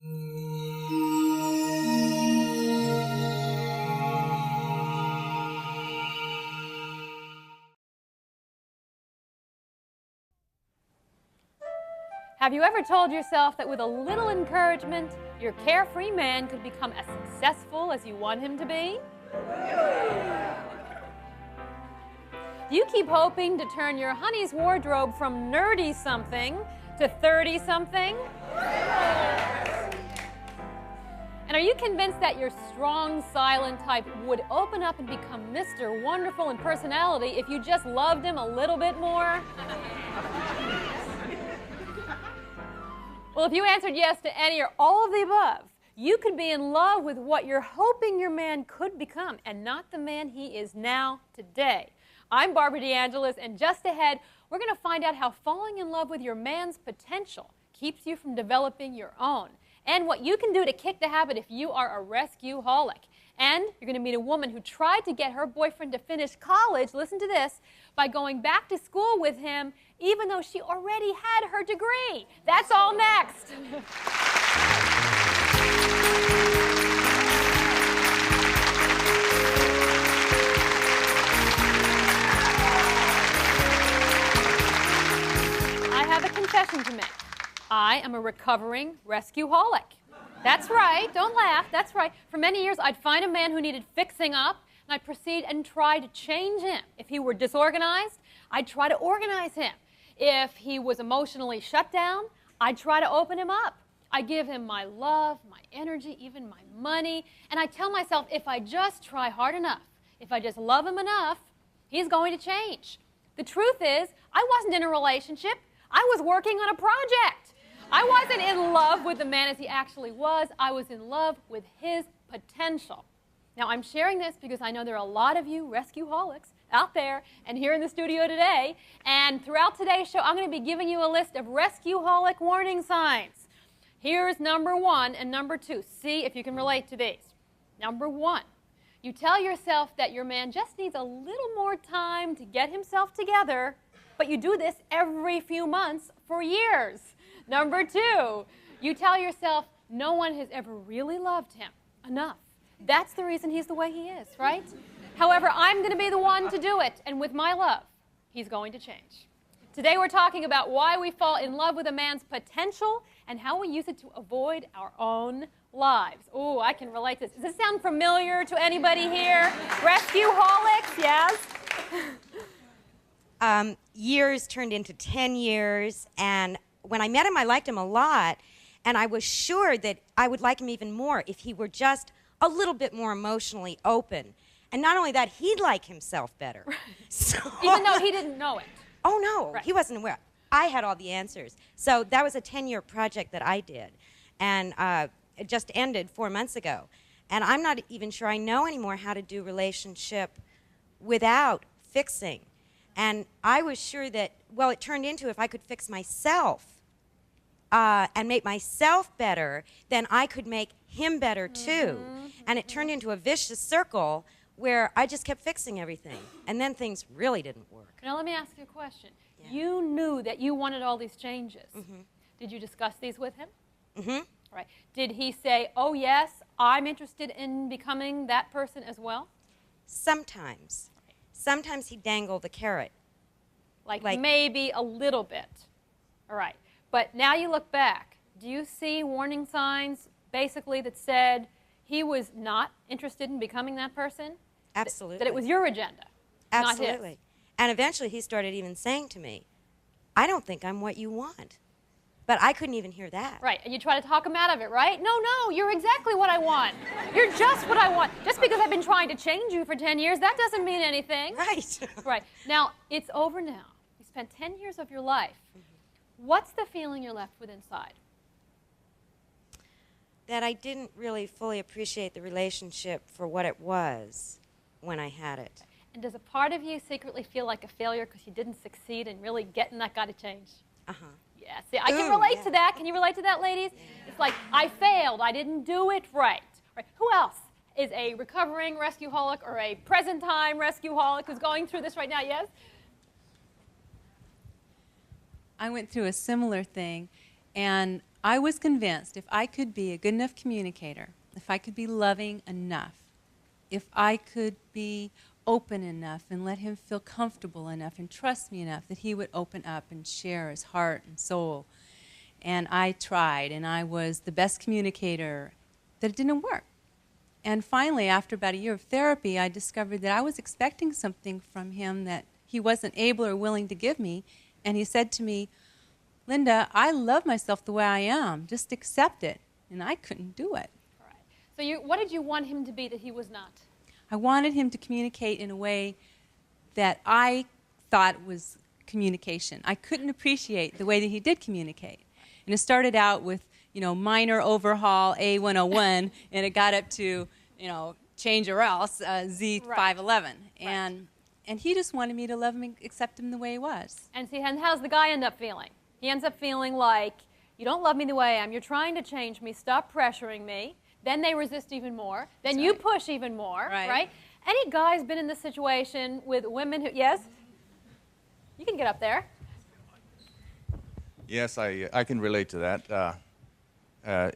Have you ever told yourself that with a little encouragement, your carefree man could become as successful as you want him to be? Do you keep hoping to turn your honey's wardrobe from nerdy-something to 30-something? And are you convinced that your strong, silent type would open up and become Mr. Wonderful in personality if you just loved him a little bit more? Well, if you answered yes to any or all of the above, you could be in love with what you're hoping your man could become and not the man he is now today. I'm Barbara De Angelis, and just ahead, we're going to find out how falling in love with your man's potential keeps you from developing your own, and what you can do to kick the habit if you are a rescue-holic. And you're going to meet a woman who tried to get her boyfriend to finish college, listen to this, by going back to school with him even though she already had her degree. That's all next. I have a confession to make. I am a recovering rescue-holic. That's right. Don't laugh. That's right. For many years, I'd find a man who needed fixing up, and I'd proceed and try to change him. If he were disorganized, I'd try to organize him. If he was emotionally shut down, I'd try to open him up. I'd give him my love, my energy, even my money, and I tell myself if I just try hard enough, if I just love him enough, he's going to change. The truth is, I wasn't in a relationship. I was working on a project. I wasn't in love with the man as he actually was. I was in love with his potential. Now, I'm sharing this because I know there are a lot of you rescue-holics out there and here in the studio today. And throughout today's show, I'm going to be giving you a list of rescue-holic warning signs. Here's number 1 and number 2. See if you can relate to these. Number 1, you tell yourself that your man just needs a little more time to get himself together, but you do this every few months for years. Number 2, you tell yourself no one has ever really loved him enough. That's the reason he's the way he is, right? However, I'm going to be the one to do it, and with my love, he's going to change. Today we're talking about why we fall in love with a man's potential and how we use it to avoid our own lives. Oh, I can relate to this. Does this sound familiar to anybody here? Rescue-holics, yes? Years turned into 10 years, and when I met him, I liked him a lot, and I was sure that I would like him even more if he were just a little bit more emotionally open. And not only that, he'd like himself better. So, even though he didn't know it. Oh, no, right. He wasn't aware. I had all the answers. So that was a 10-year project that I did, and it just ended 4 months ago. And I'm not even sure I know anymore how to do relationship without fixing. And I was sure that, well, it turned into if I could fix myself and make myself better, then I could make him better too. And it turned into a vicious circle where I just kept fixing everything. And then things really didn't work. Now let me ask you a question. Yeah. You knew that you wanted all these changes. Mm-hmm. Did you discuss these with him? Mm-hmm. Right. Did he say, oh yes, I'm interested in becoming that person as well? Sometimes. Right. Sometimes he'd dangle the carrot. Like maybe a little bit. All right. But now you look back. Do you see warning signs basically that said he was not interested in becoming that person? Absolutely. That it was your agenda, absolutely. Not his. And eventually he started even saying to me, I don't think I'm what you want. But I couldn't even hear that. Right, and you try to talk him out of it, right? No, you're exactly what I want. You're just what I want. Just because I've been trying to change you for 10 years, that doesn't mean anything. Right. Right. Now, it's over now. You spent 10 years of your life. What's the feeling you're left with inside? That I didn't really fully appreciate the relationship for what it was when I had it. And does a part of you secretly feel like a failure because you didn't succeed in really getting that guy to change? Uh-huh. Yeah, see, I can relate to that. Can you relate to that, ladies? Yeah. It's like, I failed. I didn't do it right. Who else is a recovering rescue-holic or a present-time rescue-holic who's going through this right now? Yes? I went through a similar thing, and I was convinced if I could be a good enough communicator, if I could be loving enough, if I could be open enough and let him feel comfortable enough and trust me enough, that he would open up and share his heart and soul. And I tried, and I was the best communicator, that it didn't work. And finally, after about a year of therapy, I discovered that I was expecting something from him that he wasn't able or willing to give me. And he said to me, Linda, I love myself the way I am. Just accept it. And I couldn't do it. All right. So what did you want him to be that he was not? I wanted him to communicate in a way that I thought was communication. I couldn't appreciate the way that he did communicate. And it started out with, minor overhaul A101, and it got up to, change or else, Z511. Right. And he just wanted me to love him and accept him the way he was. And how's the guy end up feeling? He ends up feeling like, you don't love me the way I am. You're trying to change me. Stop pressuring me. Then they resist even more. Then you push even more, right? Any guys been in this situation with women who, yes? You can get up there. Yes, I can relate to that.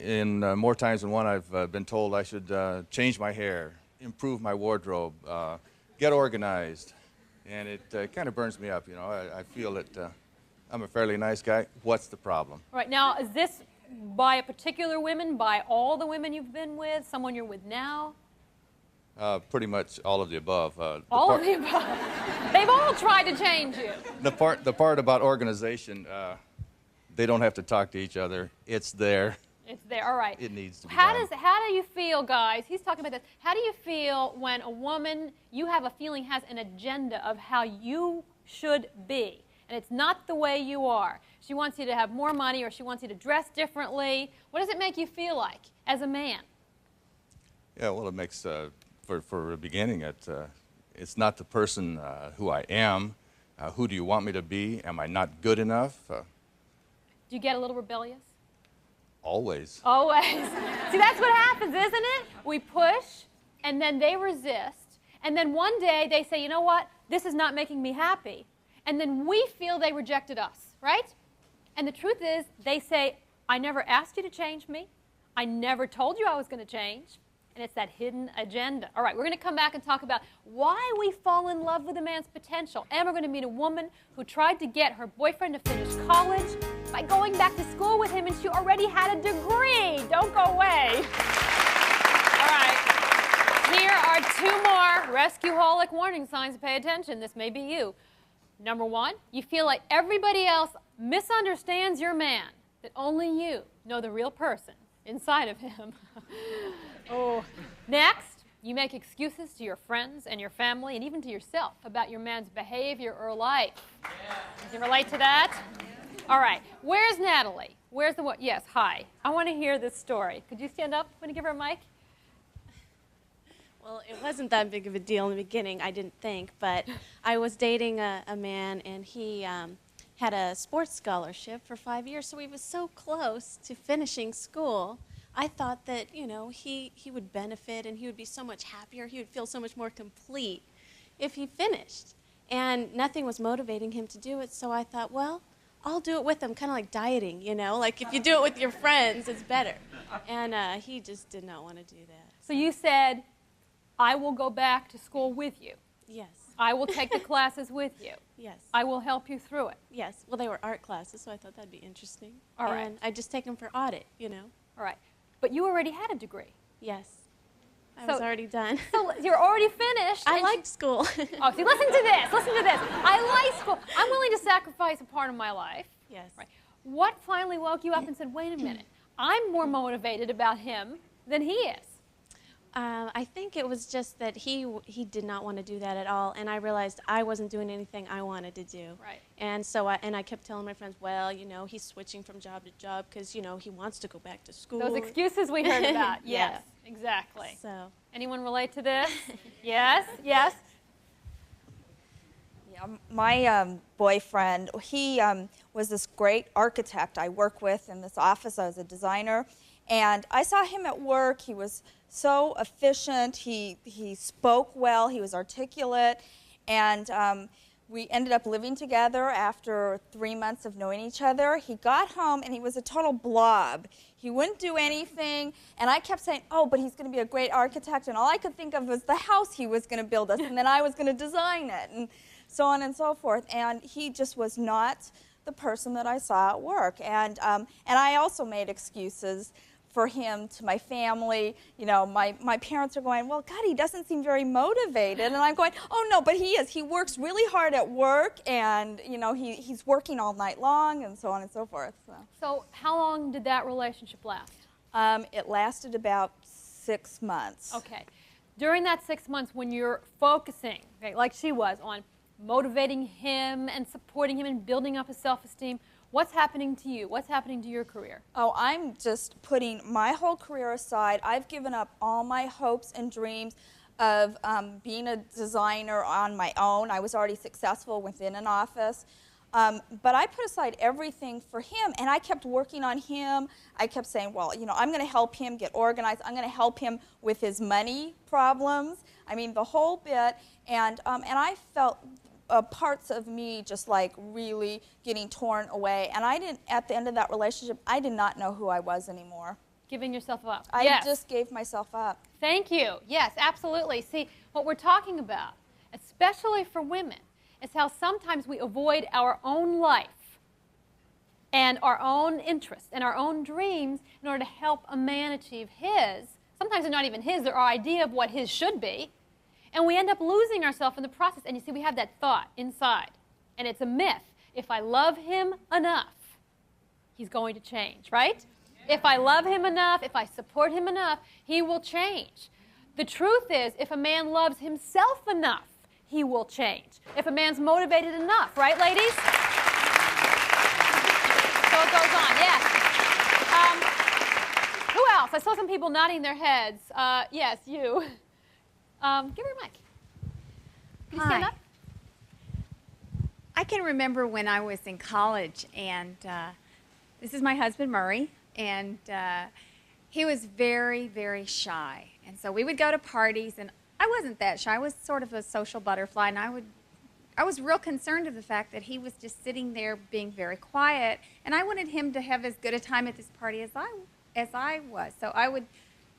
In more times than one, I've been told I should change my hair, improve my wardrobe, get organized. And it kind of burns me up, I feel that I'm a fairly nice guy. What's the problem? All right, now, is this by a particular woman, by all the women you've been with, someone you're with now? Pretty much all of the above. All of the above. They've all tried to change you. The part about organization, they don't have to talk to each other. It's there. It's there, all right. It needs to be How done. do you feel, guys? He's talking about this. How do you feel when a woman, you have a feeling, has an agenda of how you should be, and it's not the way you are? She wants you to have more money, or she wants you to dress differently. What does it make you feel like as a man? Yeah, well, it makes, for a beginning, it's not the person who I am. Who do you want me to be? Am I not good enough? Do you get a little rebellious? Always. Always. See, that's what happens, isn't it? We push, and then they resist, and then one day they say, you know what, this is not making me happy. And then we feel they rejected us, right? And the truth is, they say, I never asked you to change me. I never told you I was going to change. And it's that hidden agenda. All right, we're going to come back and talk about why we fall in love with a man's potential. And we're going to meet a woman who tried to get her boyfriend to finish college by going back to school with him, and she already had a degree. Don't go away. All right, here are two more rescueholic warning signs. Pay attention. This may be you. Number one, you feel like everybody else misunderstands your man, that only you know the real person inside of him. Oh. Next, you make excuses to your friends and your family and even to yourself about your man's behavior or life. Yeah. Can you relate to that? All right. Where's Natalie? Where's the what? Yes, hi. I want to hear this story. Could you stand up? Want to give her a mic? Well, it wasn't that big of a deal in the beginning, I didn't think, but I was dating a man, and he had a sports scholarship for 5 years, so he was so close to finishing school. I thought that, he would benefit, and he would be so much happier, he would feel so much more complete if he finished. And nothing was motivating him to do it, so I thought, well, I'll do it with him, kind of like dieting, like if you do it with your friends, it's better. And he just did not want to do that. So you said, I will go back to school with you. Yes. I will take the classes with you. Yes. I will help you through it. Yes. Well, they were art classes, so I thought that'd be interesting. All right. And I just take them for audit, All right. But you already had a degree. Yes. I was already done. So you're already finished. I liked school. Oh, see, listen to this. Listen to this. I like school. I'm willing to sacrifice a part of my life. Yes. Right. What finally woke you up and said, wait a minute, I'm more motivated about him than he is? I think it was just that he did not want to do that at all, and I realized I wasn't doing anything I wanted to do. Right. And so I kept telling my friends, well, he's switching from job to job because, he wants to go back to school. Those excuses we heard about. Yeah. Yes, exactly. So. Anyone relate to this? Yes, yes. Yeah, my boyfriend, he was this great architect I work with in this office. I was a designer, and I saw him at work. He was so efficient. He spoke well. He was articulate, and we ended up living together after 3 months of knowing each other. He got home, and he was a total blob. He wouldn't do anything, and I kept saying, oh, but he's going to be a great architect, and all I could think of was the house he was going to build us, and then I was going to design it, and so on and so forth. And he just was not the person that I saw at work. And I also made excuses for him to my family. You know, my parents are going, well, God, he doesn't seem very motivated. And I'm going, oh, no, but he is. He works really hard at work, and, you know, he's working all night long, and so on and so forth. So how long did that relationship last? It lasted about 6 months. Okay. During that 6 months, when you're focusing, okay, like she was, on motivating him and supporting him and building up his self-esteem, what's happening to you? What's happening to your career? Oh, I'm just putting my whole career aside. I've given up all my hopes and dreams of being a designer on my own. I was already successful within an office. But I put aside everything for him, and I kept working on him. I kept saying, well, you know, I'm going to help him get organized. I'm going to help him with his money problems. I mean, the whole bit. And I felt parts of me just like really getting torn away. And I didn't, at the end of that relationship, I did not know who I was anymore. Giving yourself up. I just gave myself up. Thank you. Yes, absolutely. See, what we're talking about, especially for women, is how sometimes we avoid our own life and our own interests and our own dreams in order to help a man achieve his. Sometimes they're not even his, they're our idea of what his should be. And we end up losing ourselves in the process. And you see, we have that thought inside. And it's a myth. If I love him enough, he's going to change, right? If I love him enough, if I support him enough, he will change. The truth is, if a man loves himself enough, he will change. If a man's motivated enough, right, ladies? So it goes on, yes. Who else? I saw some people nodding their heads. Yes, you. Give her a mic. Can you stand up? I can remember when I was in college, and this is my husband, Murray, and he was very, very shy. And so we would go to parties, and I wasn't that shy. I was sort of a social butterfly, and I was real concerned of the fact that he was just sitting there being very quiet, and I wanted him to have as good a time at this party as I was. So I would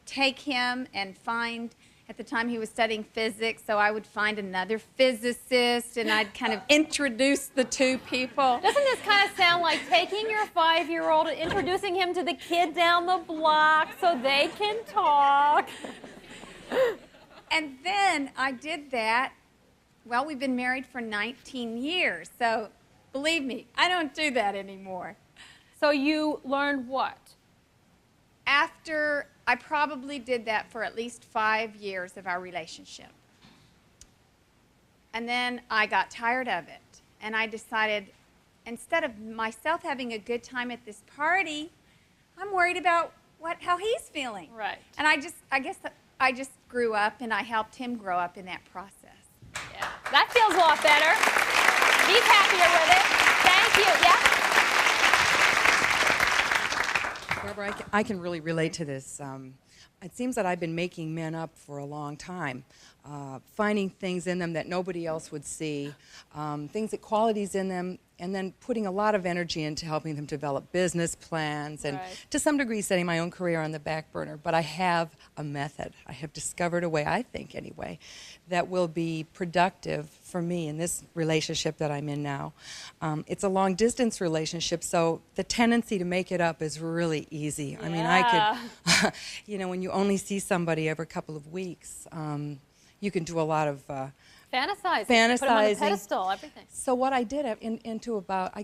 take him and find, at the time he was studying physics, so I would find another physicist, and I'd kind of introduce the two people. Doesn't this kind of sound like taking your 5-year-old and introducing him to the kid down the block so they can talk? And then I did that. Well, we've been married for 19 years, so believe me, I don't do that anymore. So you learned what? After, I probably did that for at least 5 years of our relationship. And then I got tired of it, and I decided, instead of myself having a good time at this party, I'm worried about how he's feeling. Right. And I guess I just grew up, and I helped him grow up in that process. Yeah, that feels a lot better. He's happier with it. Thank you. Yeah. Barbara, I can really relate to this. It seems that I've been making men up for a long time, finding things in them that nobody else would see, qualities in them, and then putting a lot of energy into helping them develop business plans and to some degree setting my own career on the back burner. But I have a method. I have discovered a way, I think anyway, that will be productive for me in this relationship that I'm in now. It's a long distance relationship, so the tendency to make it up is really easy. I mean, I could, when you only see somebody every couple of weeks, you can do a lot of fantasizing. Put him on the pedestal, everything. So what I did into about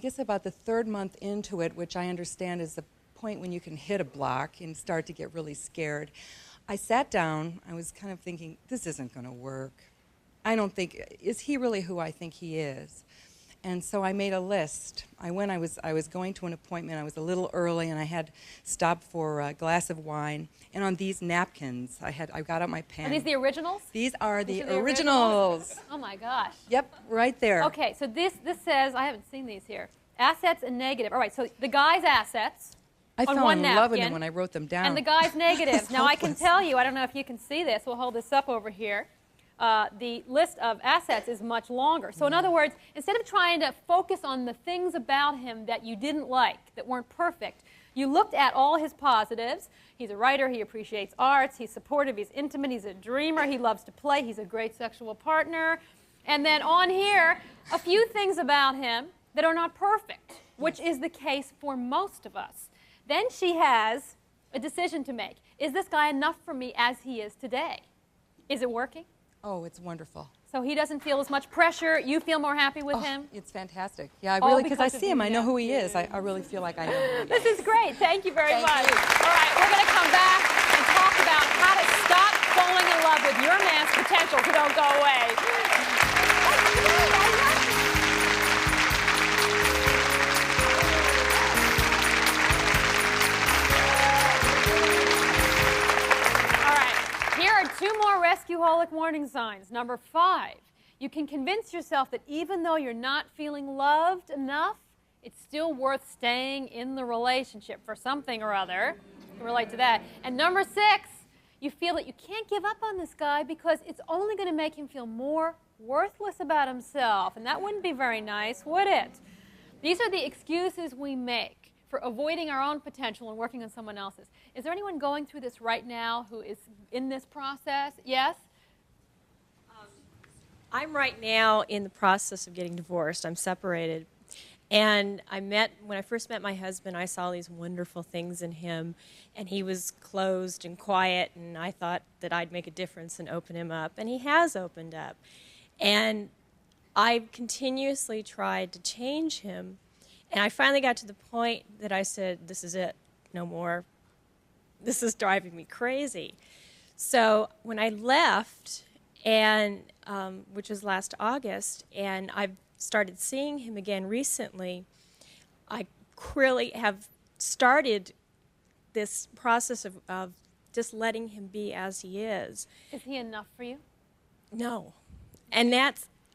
the third month into it, which I understand is the point when you can hit a block and start to get really scared, I sat down. I was kind of thinking, this isn't going to work. I don't think, is he really who I think he is? And so I made a list. I was going to an appointment. I was a little early, and I had stopped for a glass of wine. And on these napkins, I got out my pen. Are these the originals? These are the originals. Oh my gosh. Yep, right there. Okay, so this says, I haven't seen these here, assets and negative. All right, so the guy's assets. I fell in love with them when I wrote them down. And the guy's negatives. Now I can tell you, I don't know if you can see this. We'll hold this up over here. the list of assets is much longer. So in other words, instead of trying to focus on the things about him that you didn't like, that weren't perfect, you looked at all his positives. He's a writer, he appreciates arts, he's supportive, he's intimate, he's a dreamer, he loves to play, he's a great sexual partner. And then on here, a few things about him that are not perfect, which is the case for most of us. Then she has a decision to make. Is this guy enough for me as he is today? Is it working? Oh, it's wonderful. So he doesn't feel as much pressure. You feel more happy with him? It's fantastic. Yeah, I All really, because I because of see him, I know you. who he is. I really feel like I know who he is. This is great. Thank you very much. you. All right, we're going to come back and talk about how to stop falling in love with your man's potential so don't go away. All right, here are 2 more rescueholic warning signs. Number 5, you can convince yourself that even though you're not feeling loved enough, it's still worth staying in the relationship for something or other. You can relate to that. And number 6, you feel that you can't give up on this guy because it's only going to make him feel more worthless about himself. And that wouldn't be very nice, would it? These are the excuses we make for avoiding our own potential and working on someone else's. Is there anyone going through this right now who is in this process? Yes? I'm right now in the process of getting divorced. I'm separated. And when I first met my husband, I saw these wonderful things in him, and he was closed and quiet, and I thought that I'd make a difference and open him up, and he has opened up. And I've continuously tried to change him, and I finally got to the point that I said, this is it, no more. This is driving me crazy. So when I left, and which was last August, and I've started seeing him again recently, I really have started this process of just letting him be as he is. Is he enough for you? No. And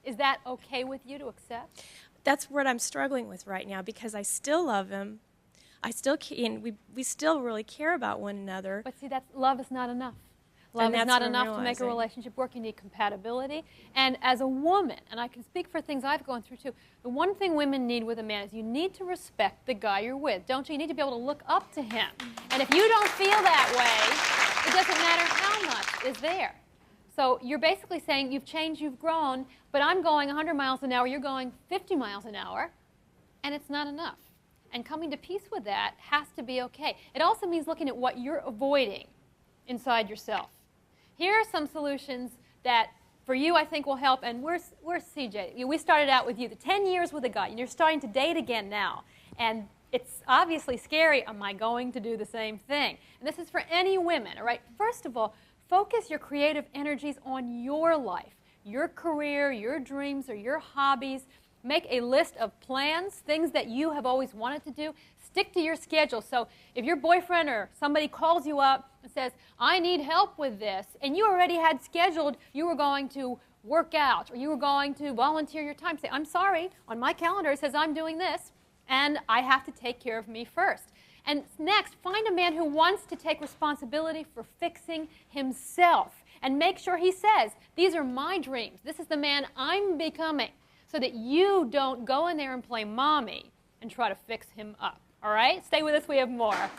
Is that okay with you to accept? that's what I'm struggling with right now, because I still love him. I still can, we still really care about one another. But see, love is not enough. Love is not enough to make a relationship work. You need compatibility. And as a woman, and I can speak for things I've gone through too, the one thing women need with a man is you need to respect the guy you're with, don't you? You need to be able to look up to him. And if you don't feel that way, it doesn't matter how much is there. So you're basically saying you've changed, you've grown, but I'm going 100 miles an hour, you're going 50 miles an hour, and it's not enough. And coming to peace with that has to be okay. It also means looking at what you're avoiding inside yourself. Here are some solutions that, for you, I think will help. And where's CJ? We started out with you, the 10 years with a guy, and you're starting to date again now. And it's obviously scary. Am I going to do the same thing? And this is for any women, all right? First of all, focus your creative energies on your life, your career, your dreams, or your hobbies. Make a list of plans, things that you have always wanted to do. Stick to your schedule. So if your boyfriend or somebody calls you up and says, I need help with this, and you already had scheduled you were going to work out or you were going to volunteer your time, say, I'm sorry, on my calendar it says I'm doing this, and I have to take care of me first. And next, find a man who wants to take responsibility for fixing himself, and make sure he says, these are my dreams. This is the man I'm becoming, so that you don't go in there and play mommy and try to fix him up. All right? Stay with us. We have more. Well,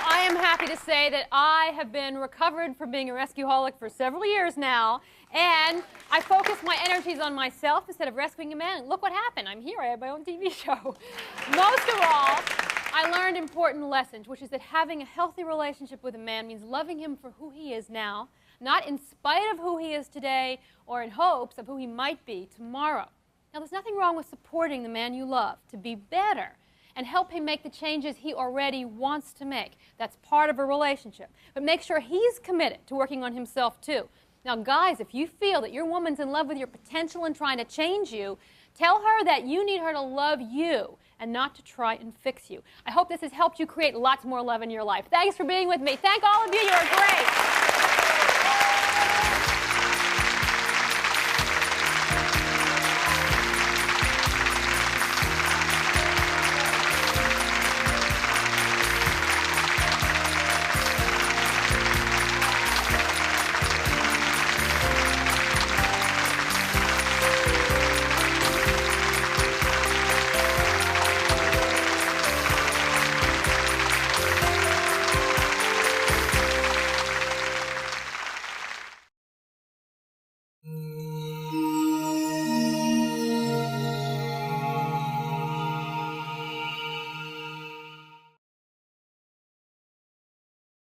I am happy to say that I have been recovered from being a rescueholic for several years now, and I focus my energies on myself instead of rescuing a man. Look what happened. I'm here. I have my own TV show. Most of all, I learned important lessons, which is that having a healthy relationship with a man means loving him for who he is now, not in spite of who he is today or in hopes of who he might be tomorrow. Now, there's nothing wrong with supporting the man you love to be better and help him make the changes he already wants to make. That's part of a relationship. But make sure he's committed to working on himself, too. Now, guys, if you feel that your woman's in love with your potential and trying to change you, tell her that you need her to love you and not to try and fix you. I hope this has helped you create lots more love in your life. Thanks for being with me. Thank all of you. You're great.